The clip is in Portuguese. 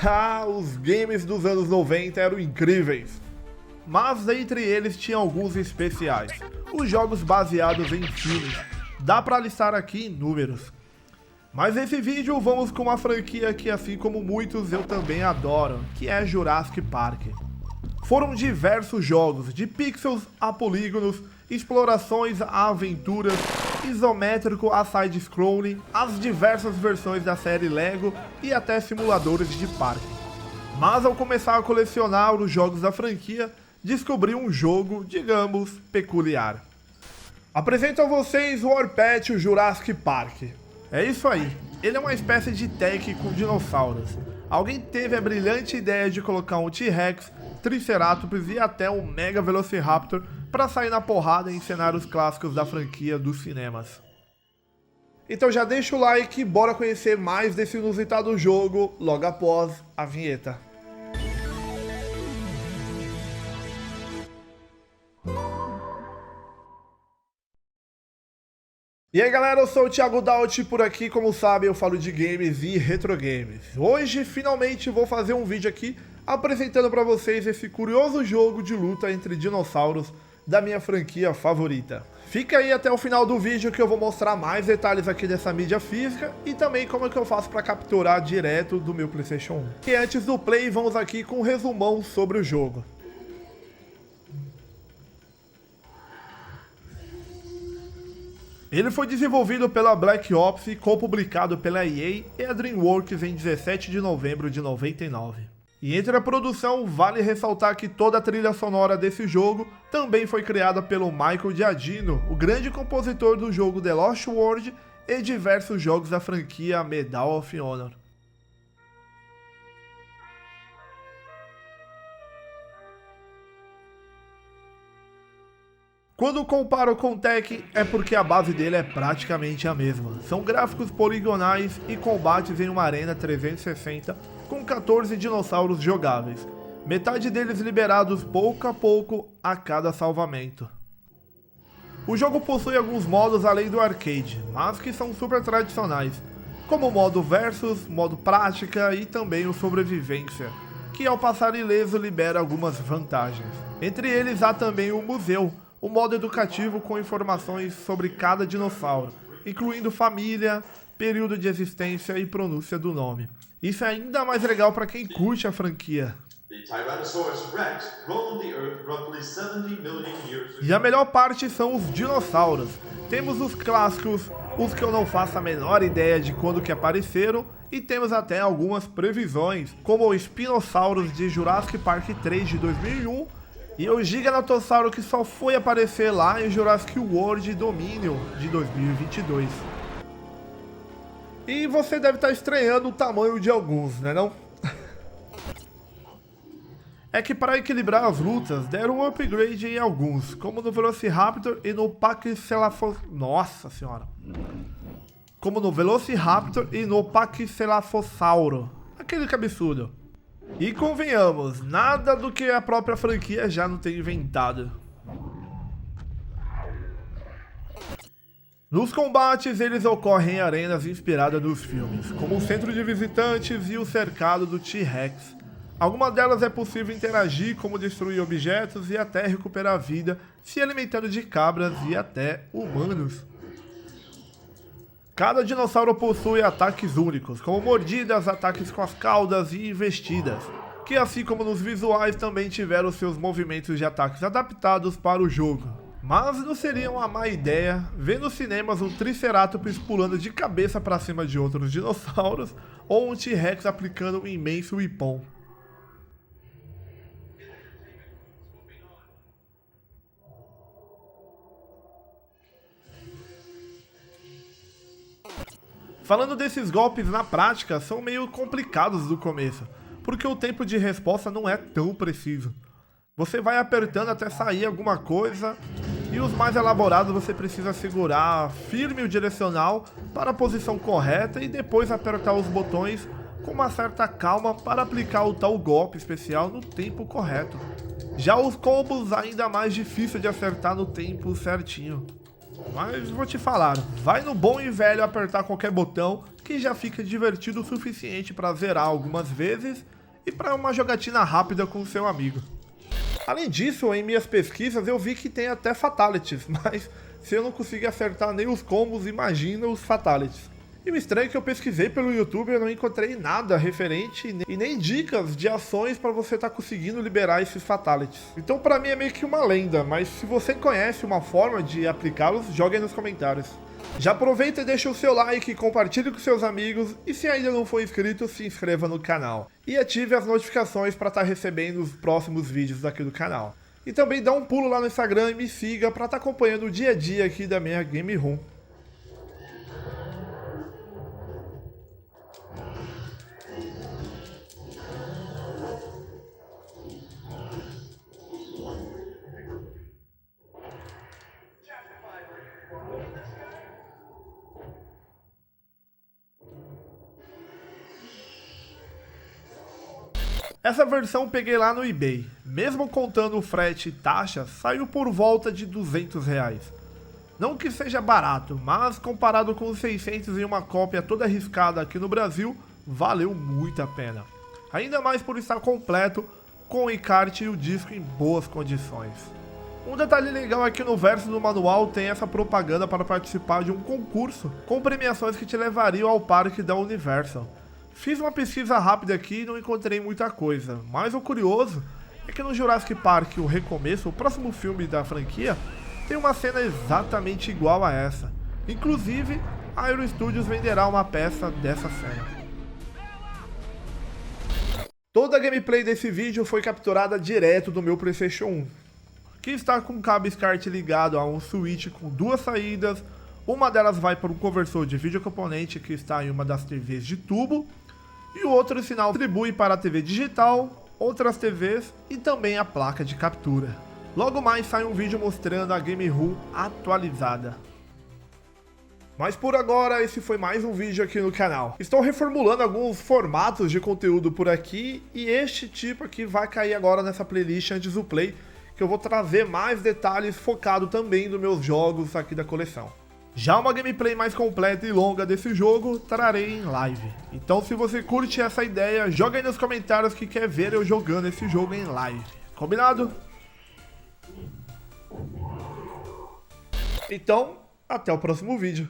Ah, os games dos anos 90 eram incríveis. Mas entre eles tinha alguns especiais. Os jogos baseados em filmes. Dá pra listar aqui inúmeros. Mas nesse vídeo vamos com uma franquia que, assim como muitos, eu também adoro, que é Jurassic Park. Foram diversos jogos, de pixels a polígonos, explorações a aventuras, isométrico a side-scrolling, as diversas versões da série Lego e até simuladores de parque. Mas ao começar a colecionar os jogos da franquia, descobri um jogo, digamos, peculiar. Apresento a vocês o Warped, o Jurassic Park. É isso aí, ele é uma espécie de tech com dinossauros. Alguém teve a brilhante ideia de colocar um T-Rex, Triceratops e até um Mega Velociraptor para sair na porrada em cenários clássicos da franquia dos cinemas. Então já deixa o like e bora conhecer mais desse inusitado jogo logo após a vinheta. E aí galera, eu sou o Thiago Daut, por aqui, como sabem, eu falo de games e retro games. Hoje, finalmente, vou fazer um vídeo aqui apresentando para vocês esse curioso jogo de luta entre dinossauros da minha franquia favorita. Fica aí até o final do vídeo que eu vou mostrar mais detalhes aqui dessa mídia física e também como é que eu faço para capturar direto do meu PlayStation 1. E antes do play, vamos aqui com um resumão sobre o jogo. Ele foi desenvolvido pela Black Ops e co-publicado pela EA e a DreamWorks em 17 de novembro de 99. E entre a produção, vale ressaltar que toda a trilha sonora desse jogo também foi criada pelo Michael Giacchino, o grande compositor do jogo The Lost World e diversos jogos da franquia Medal of Honor. Quando comparo com o Tekken, é porque a base dele é praticamente a mesma. São gráficos poligonais e combates em uma arena 360 com 14 dinossauros jogáveis, metade deles liberados pouco a pouco a cada salvamento. O jogo possui alguns modos além do arcade, mas que são super tradicionais, como o modo versus, modo prática e também o sobrevivência, que ao passar ileso libera algumas vantagens. Entre eles há também o museu, o modo educativo com informações sobre cada dinossauro, incluindo família, período de existência e pronúncia do nome. Isso é ainda mais legal para quem curte a franquia. E a melhor parte são os dinossauros. Temos os clássicos, os que eu não faço a menor ideia de quando que apareceram, e temos até algumas previsões, como o Spinosaurus de Jurassic Park 3 de 2001, e o Giganotossauro que só foi aparecer lá em Jurassic World Dominion de 2022. E você deve estar estranhando o tamanho de alguns, né não? É que para equilibrar as lutas, deram um upgrade em alguns, como no Velociraptor e no Nossa senhora! Como no Velociraptor e no Pachycephalosauro. Aquele que absurdo. E convenhamos, nada do que a própria franquia já não tem inventado. Nos combates, eles ocorrem em arenas inspiradas nos filmes, como o centro de visitantes e o cercado do T-Rex. Algumas delas é possível interagir, como destruir objetos e até recuperar a vida, se alimentando de cabras e até humanos. Cada dinossauro possui ataques únicos, como mordidas, ataques com as caudas e investidas, que assim como nos visuais também tiveram seus movimentos de ataques adaptados para o jogo. Mas não seria uma má ideia ver nos cinemas um Triceratops pulando de cabeça para cima de outros dinossauros ou um T-Rex aplicando um imenso ipom. Falando desses golpes na prática, são meio complicados no começo, porque o tempo de resposta não é tão preciso. Você vai apertando até sair alguma coisa, e os mais elaborados você precisa segurar firme o direcional para a posição correta e depois apertar os botões com uma certa calma para aplicar o tal golpe especial no tempo correto. Já os combos ainda mais difícil de acertar no tempo certinho. Mas vou te falar, vai no bom e velho apertar qualquer botão que já fica divertido o suficiente para zerar algumas vezes e para uma jogatina rápida com seu amigo. Além disso, em minhas pesquisas eu vi que tem até fatalities, mas se eu não conseguir acertar nem os combos, imagina os fatalities. E o estranho é que eu pesquisei pelo YouTube e eu não encontrei nada referente e nem dicas de ações para você estar conseguindo liberar esses fatalities. Então pra mim é meio que uma lenda, mas se você conhece uma forma de aplicá-los, jogue aí nos comentários. Já aproveita e deixa o seu like, compartilhe com seus amigos e se ainda não for inscrito, se inscreva no canal. E ative as notificações para estar recebendo os próximos vídeos aqui do canal. E também dá um pulo lá no Instagram e me siga para estar acompanhando o dia a dia aqui da minha Game Room. Essa versão eu peguei lá no eBay, mesmo contando o frete e taxa, saiu por volta de R$200. Não que seja barato, mas comparado com os 600 em uma cópia toda arriscada aqui no Brasil, valeu muito a pena. Ainda mais por estar completo, com o encarte e o disco em boas condições. Um detalhe legal é que no verso do manual tem essa propaganda para participar de um concurso com premiações que te levariam ao parque da Universal. Fiz uma pesquisa rápida aqui e não encontrei muita coisa, mas o curioso é que no Jurassic Park, o Recomeço, o próximo filme da franquia, tem uma cena exatamente igual a essa. Inclusive, a Aero Studios venderá uma peça dessa cena. Toda a gameplay desse vídeo foi capturada direto do meu PlayStation 1, que está com o cabo SCART ligado a um switch com duas saídas. Uma delas vai para um conversor de vídeo componente que está em uma das TVs de tubo, e o outro sinal distribui para a TV digital, outras TVs e também a placa de captura. Logo mais sai um vídeo mostrando a Game Room atualizada. Mas por agora esse foi mais um vídeo aqui no canal. Estou reformulando alguns formatos de conteúdo por aqui e este tipo aqui vai cair agora nessa playlist antes do play, que eu vou trazer mais detalhes focado também nos meus jogos aqui da coleção. Já uma gameplay mais completa e longa desse jogo, trarei em live. Então se você curte essa ideia, joga aí nos comentários que quer ver eu jogando esse jogo em live. Combinado? Então, até o próximo vídeo.